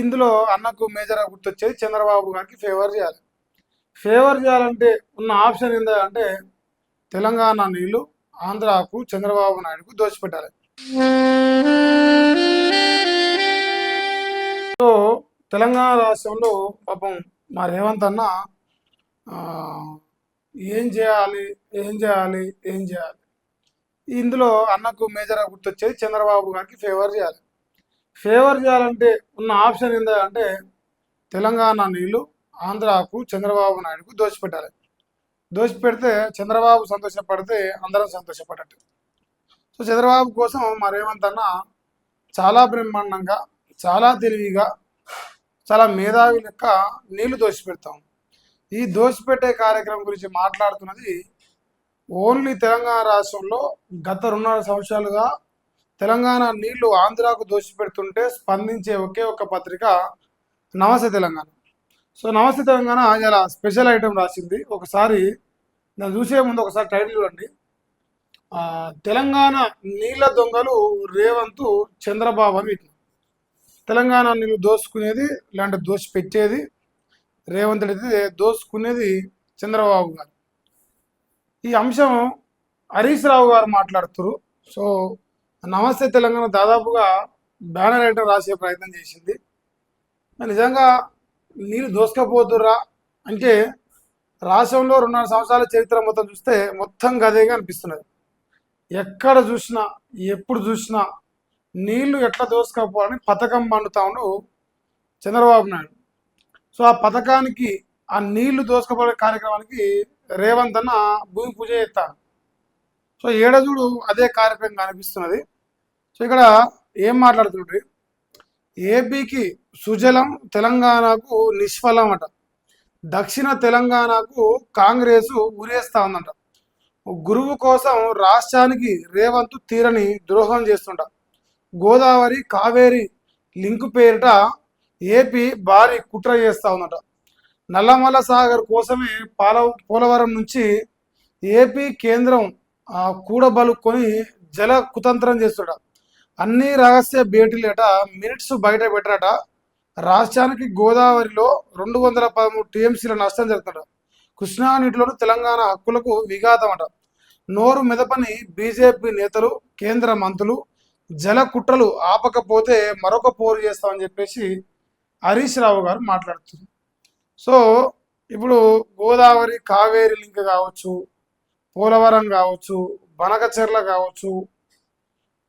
ఇందులో అన్నకు మేజర్గా గుర్తొచ్చేది చంద్రబాబు గారికి ఫేవర్ చేయాలి. ఫేవర్ చేయాలంటే ఉన్న ఆప్షన్ ఏంటంటే తెలంగాణ నీళ్లు ఆంధ్రాకు చంద్రబాబు నాయుడుకు దోచిపెట్టాలి. సో తెలంగాణ రాష్ట్రంలో పాపం మా రేవంత్ అన్న ఆ, ఏం చేయాలి ఏం చేయాలి ఏం చేయాలి. ఇందులో అన్నకు మేజర్గా గుర్తొచ్చేది చంద్రబాబు గారికి ఫేవర్ చేయాలి. ఫేవర్ చేయాలంటే ఉన్న ఆప్షన్ ఏంటంటే తెలంగాణ నీళ్లు ఆంధ్రాకు చంద్రబాబు నాయుడుకు దోచిపెట్టాలి. దోచిపెడితే చంద్రబాబు సంతోషపడితే అందరం సంతోషపడట్టు. సో చంద్రబాబు కోసం మా రేవంత్ అన్న చాలా బ్రహ్మాండంగా, చాలా తెలివిగా, చాలా మేధావి లెక్క నీళ్లు దోచిపెడతాం. ఈ దోచిపెట్టే కార్యక్రమం గురించి మాట్లాడుతున్నది ఓన్లీ తెలంగాణ రాష్ట్రంలో గత 2.5 సంవత్సరాలుగా తెలంగాణ నీళ్లు ఆంధ్రాకు దోచిపెడుతుంటే స్పందించే ఒకే ఒక పత్రిక నమస్తే తెలంగాణ. సో నమస్తే తెలంగాణ ఇలా స్పెషల్ ఐటెం రాసింది. ఒకసారి నేను చూసే ముందు ఒకసారి టైటిల్ చూడండి. తెలంగాణ నీళ్ళ దొంగలు రేవంత్ చంద్రబాబు అని పెట్టింది. తెలంగాణ నీళ్ళు దోసుకునేది ఇలాంటి దోషి పెట్టేది రేవంత్ అయితే, దోసుకునేది చంద్రబాబు గారు. ఈ అంశం హరీష్ రావు గారు మాట్లాడుతున్నారు. సో నమస్తే తెలంగాణ దాదాపుగా బ్యానర్ ఐటమ్ రాసే ప్రయత్నం చేసింది. నిజంగా నీళ్ళు దోసుకపోతుర్రా అంటే రాష్ట్రంలో 2.5 సంవత్సరాల చరిత్ర మొత్తం చూస్తే మొత్తం గదేగా అనిపిస్తున్నది. ఎక్కడ చూసినా ఎప్పుడు చూసినా నీళ్లు ఎట్లా దోసుకపోవాలని పథకం పండుతాను చంద్రబాబు నాయుడు. సో ఆ పథకానికి, ఆ నీళ్లు దోసుకపోయే కార్యక్రమానికి రేవంత్ అన్న భూమి పూజ చేస్తాను. సో ఏడజుడు అదే కార్యక్రమం కనిపిస్తున్నది. సో ఇక్కడ ఏం మాట్లాడుతుండ్రి, ఏపీకి సుజలం తెలంగాణకు నిష్ఫలం అట, దక్షిణ తెలంగాణకు కాంగ్రెస్ ఉరేస్తా ఉందంట, గురువు కోసం రాష్ట్రానికి రేవంత్ తీరని ద్రోహం చేస్తుంట, గోదావరి కావేరి లింకు పేరిట ఏపీ భారీ కుట్ర చేస్తూ ఉందట, నల్లమల సాగర్ కోసమే పోలవరం నుంచి ఏపీ కేంద్రం కూడబలుక్కొని జల కుతంత్రం చేస్తుట, అన్ని రహస్య భేటీలట మినిట్స్ బయట పెట్టరట, రాష్ట్రానికి గోదావరిలో 213 టీఎంసీల నష్టం జరుగుతుంట, కృష్ణా నీటిలోని తెలంగాణ హక్కులకు విఘాతం అట, నోరు మెదపని బీజేపీ నేతలు కేంద్ర మంత్రులు జల కుట్రలు ఆపకపోతే మరొక పోరు చేస్తామని చెప్పేసి హరీష్ రావు గారు మాట్లాడుతున్నారు. సో ఇప్పుడు గోదావరి కావేరి లింక్ కావచ్చు, పోలవరం కావచ్చు, బనకచెర్ల కావచ్చు,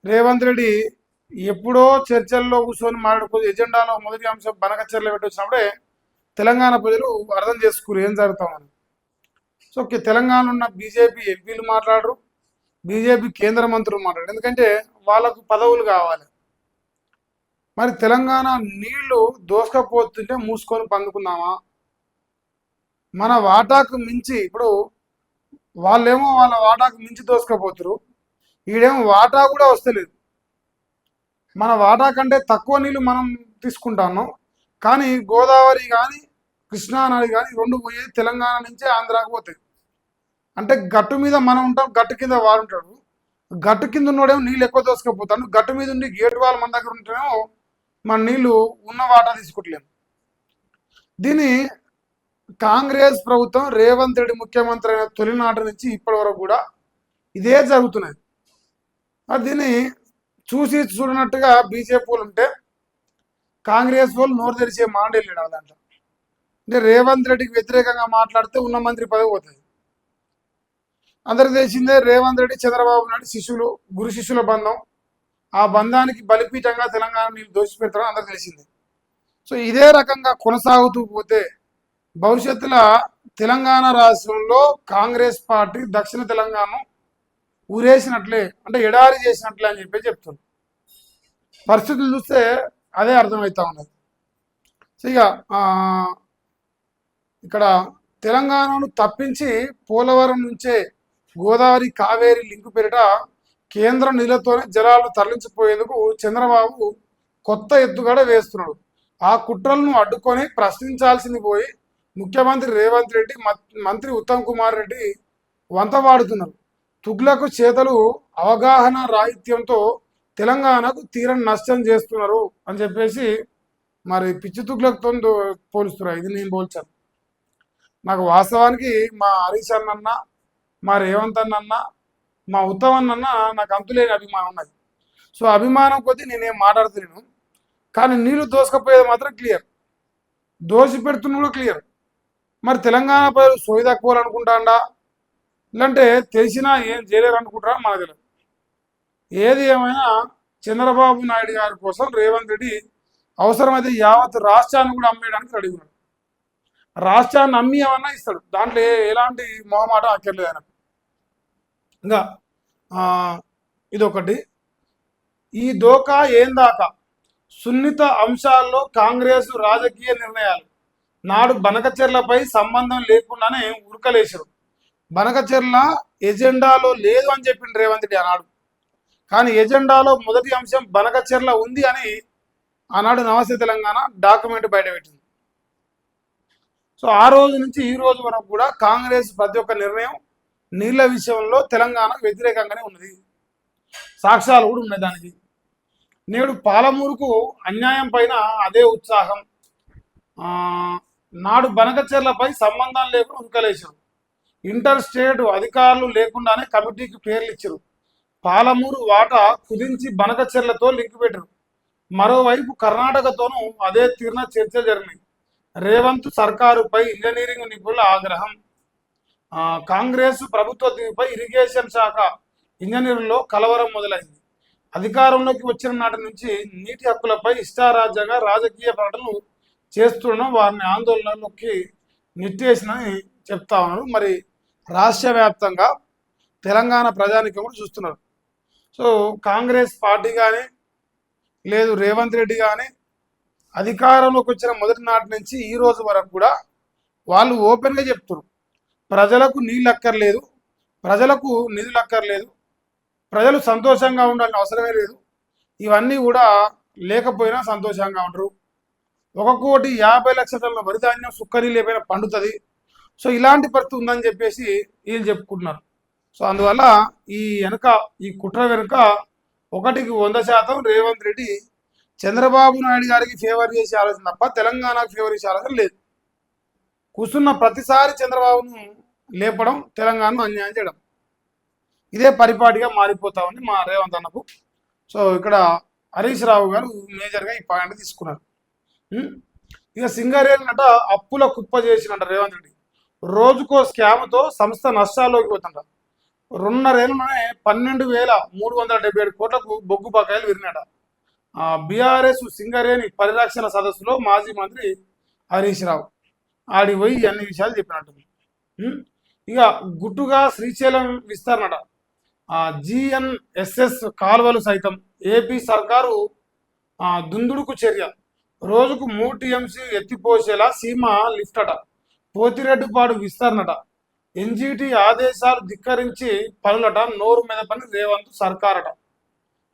రేవంత్ రెడ్డి ఎప్పుడో చర్చల్లో కూర్చొని మాట్లాడుకో ఎజెండాలో మొదటి అంశం బనకచెర్ల పెట్టొచ్చినప్పుడే తెలంగాణ ప్రజలు అర్థం చేసుకున్నారు ఏం జరుగుతామని. సో తెలంగాణ ఉన్న బీజేపీ ఎంపీలు మాట్లాడరు, బీజేపీ కేంద్ర మంత్రులు మాట్లాడరు, ఎందుకంటే వాళ్ళకు పదవులు కావాలి. మరి తెలంగాణ నీళ్లు దోసుకపోతుంటే మూసుకొని పందుకుందామా? మన వాటాకు మించి, ఇప్పుడు వాళ్ళేమో వాళ్ళ వాటాకు మించి దోసుకపోతురు, ఈడేమో వాటా కూడా వస్తలేదు. మన వాటా కంటే తక్కువ నీళ్ళు మనం తీసుకుంటాను, కానీ గోదావరి కానీ కృష్ణా నది కానీ రెండు పోయేది తెలంగాణ నుంచే ఆంధ్రాకు పోతాయి. అంటే గట్టు మీద మనం ఉంటాం, గట్టు కింద వాడు ఉంటాడు, గట్టు కింద ఉన్నోడేమో నీళ్ళు ఎక్కువ దోసుకపోతాను, గట్టు మీద ఉండి గేటు వాళ్ళు మన దగ్గర ఉంటేనేమో మన నీళ్లు ఉన్న వాటా తీసుకోవట్లేము. దీన్ని కాంగ్రెస్ ప్రభుత్వం రేవంత్ రెడ్డి ముఖ్యమంత్రి అయిన తొలినాటి నుంచి ఇప్పటి వరకు కూడా ఇదే జరుగుతున్నది. దీన్ని చూసి చూడనట్టుగా బీజేపీ వాళ్ళు ఉంటే కాంగ్రెస్ వాళ్ళు నోరు తెరిచే మాండేలు లేడాలంట. అంటే రేవంత్ రెడ్డికి వ్యతిరేకంగా మాట్లాడితే ఉన్న మంత్రి పదవి పోతుంది. అందరికి తెలిసిందే రేవంత్ రెడ్డి చంద్రబాబు నాయుడు శిష్యులు, గురు శిష్యుల బంధం. ఆ బంధానికి బలిపీఠంగా తెలంగాణ నీళ్ళు దోషిపెడతారని అందరికి తెలిసిందే. సో ఇదే రకంగా కొనసాగుతూ పోతే భవిష్యత్తులో తెలంగాణ రాష్ట్రంలో కాంగ్రెస్ పార్టీ దక్షిణ తెలంగాణ ఊరేసినట్లే, అంటే ఎడారి చేసినట్లే అని చెప్పి చెప్తుంది. పరిస్థితులు చూస్తే అదే అర్థమవుతా ఉన్నది. సో ఇక ఇక్కడ తెలంగాణను తప్పించి పోలవరం నుంచే గోదావరి కావేరి లింకు పేరిట కేంద్ర నిధులతోనే జలాలు తరలించిపోయేందుకు చంద్రబాబు కొత్త ఎత్తుగడ వేస్తున్నాడు. ఆ కుట్రలను అడ్డుకొని ప్రశ్నించాల్సింది పోయి ముఖ్యమంత్రి రేవంత్ రెడ్డి, మంత్రి ఉత్తమ్ కుమార్ రెడ్డి వంత వాడుతున్నారు. తుగ్లకు చేతలు, అవగాహన రాహిత్యంతో తెలంగాణకు తీరని నష్టం చేస్తున్నారు అని చెప్పేసి మరి పిచ్చి తుగ్లతో పోలుస్తున్నారు. ఇది నేను పోల్చాను. నాకు వాస్తవానికి మా హరీష్ అన్న, మా రేవంత్ అన్న, మా ఉత్తమ్ అన్న నాకు అంతులేని అభిమానం ఉన్నది. సో అభిమానం కొద్దీ నేనేం మాట్లాడుతున్నాను. కానీ నీళ్లు దోసుకపోయేది మాత్రం క్లియర్, దోసి పెడుతున్న కూడా క్లియర్. మరి తెలంగాణ ప్రజలు సోయి తక్కువాలనుకుంటాడా, ఇలాంటే తెలిసినా ఏం చేయలేరు అనుకుంటారా మనకు తెలియదు. ఏది ఏమైనా చంద్రబాబు నాయుడు గారి కోసం రేవంత్ రెడ్డి అవసరమైతే యావత్ రాష్ట్రాన్ని కూడా అమ్మేయడానికి రెడీ ఉన్నాడు. రాష్ట్రాన్ని అమ్మి ఏమన్నా ఇస్తాడు, దాంట్లో ఎలాంటి మొహమాటం అక్కర్లేదు ఆయన. ఇంకా ఇదొకటి. ఈ దోకా ఏం దాకా సున్నిత అంశాల్లో కాంగ్రెస్ రాజకీయ నిర్ణయాలు నాడు బనకచెర్లపై సంబంధం లేకుండానే ఉరకలేశారు. బనకచెర్ల ఎజెండాలో లేదు అని చెప్పిండు రేవంత్ రెడ్డి ఆనాడు. కానీ ఎజెండాలో మొదటి అంశం బనకచెర్ల ఉంది అని ఆనాడు నమస్తే తెలంగాణ డాక్యుమెంట్ బయటపెట్టింది. సో ఆ రోజు నుంచి ఈ రోజు వరకు కూడా కాంగ్రెస్ ప్రతి ఒక్క నిర్ణయం నీళ్ల విషయంలో తెలంగాణకు వ్యతిరేకంగానే ఉన్నది. సాక్ష్యాలు కూడా ఉన్నాయి దానికి. నేడు పాలమూరుకు అన్యాయం పైన అదే ఉత్సాహం. నాడు బనకచెర్లపై సంబంధం లేకుండా ఉరకలేశారు. ఇంటర్ స్టేట్ అధికారులు లేకుండానే కమిటీకి పేర్లు ఇచ్చారు. పాలమూరు వాటా కుదించి బనకచెర్లతో లింక్ పెట్టారు. మరోవైపు కర్ణాటకతోనూ అదే తీరున చర్చ జరిగినాయి. రేవంత్ సర్కారుపై ఇంజనీరింగ్ నిపుణుల ఆగ్రహం. కాంగ్రెస్ ప్రభుత్వ తీరుపై ఇరిగేషన్ శాఖ ఇంజనీర్లలో కలవరం మొదలైంది. అధికారంలోకి వచ్చిన నాటి నుంచి నీటి హక్కులపై ఇష్టారాజ్యంగా రాజకీయ ప్రకటనలు చేస్తుండడం వారిని ఆందోళనలోకి నెట్టేసినని చెప్తా ఉన్నారు. మరి రాష్ట్ర వ్యాప్తంగా తెలంగాణ ప్రజానికం కూడా చూస్తున్నారు. సో కాంగ్రెస్ పార్టీ కానీ లేదు రేవంత్ రెడ్డి కానీ అధికారంలోకి వచ్చిన మొదటి నాటి నుంచి ఈ రోజు వరకు కూడా వాళ్ళు ఓపెన్గా చెప్తున్నారు, ప్రజలకు నీళ్ళు అక్కర్లేదు, ప్రజలకు నిధులు అక్కర్లేదు, ప్రజలు సంతోషంగా ఉండాలని అవసరమే లేదు, ఇవన్నీ కూడా లేకపోయినా సంతోషంగా ఉంటారు. 1,50,00,000 టన్నుల వరి ధాన్యం సుక్కని లేపైనా పండుతుంది. సో ఇలాంటి పరిస్థితి ఉందని చెప్పేసి వీళ్ళు చెప్పుకుంటున్నారు. సో అందువల్ల ఈ కుట్ర వెనుక 100% రేవంత్ రెడ్డి చంద్రబాబు నాయుడు గారికి ఫేవర్ చేసే ఆలోచన తప్ప తెలంగాణకు ఫేవర్ చేసే ఆలోచన లేదు. కూర్చున్న ప్రతిసారి చంద్రబాబును లేపడం, తెలంగాణను అన్యాయం చేయడం, ఇదే పరిపాటిగా మారిపోతా ఉంది మా రేవంత్ అన్నకు. సో ఇక్కడ హరీష్ రావు గారు మేజర్గా ఈ పాయింట్ తీసుకున్నారు. ఇక సింగరేణి నట అప్పుల కుప్ప చేసినట్ట రేవంత్ రెడ్డి. రోజుకో స్కామ్తో సంస్థ నష్టాల్లోకి పోతుంట. 2.5 ఏళ్ళలోనే 12,377 కోట్లకు బొగ్గు బకాయిలు విరినాడ. బీఆర్ఎస్ సింగరేణి పరిరక్షణ సదస్సులో మాజీ మంత్రి హరీష్ రావు ఆడి పోయి అన్ని విషయాలు చెప్పినట్టుంది. ఇక గుట్టుగా శ్రీశైలం విస్తరణట. GNSS కాలువలు సైతం ఏపీ సర్కారు దుందుడుకు చర్య. రోజుకు 3 TMC ఎత్తిపోసేలా సీమ లిఫ్ట్ అట. పోతిరెడ్డిపాడు విస్తరణట. NGT ఆదేశాలు ధిక్కరించి పనులట. నోరు మీద పని రేవంత్ సర్కారట.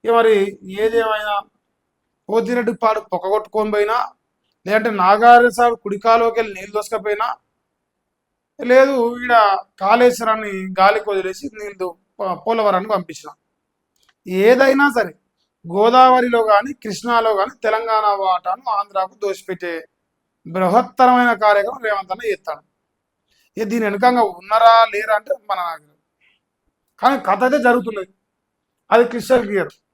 ఇక మరి ఏదేమైనా పోతిరెడ్డిపాడు పొక్కగొట్టుకొని పోయినా, లేదంటే నాగార్జునసాగర్ కుడికాలోకి వెళ్ళి నీళ్ళు దోసుకపోయినా, లేదు ఈడ కాళేశ్వరాన్ని గాలికి వదిలేసి నీళ్ళు పోలవరాన్ని పంపించిన, ఏదైనా సరే గోదావరిలో కానీ కృష్ణాలో కానీ తెలంగాణ వాటాను ఆంధ్రాకు దోసిపెట్టే బృహత్తరమైన కార్యక్రమం రేవంత్ అన్న చేస్తాడు. ఇక దీని వెనుకంగా ఉన్నారా లేరా అంటే మన, కానీ కథ అయితే జరుగుతున్నది, అది క్రిస్టల్ క్లియర్.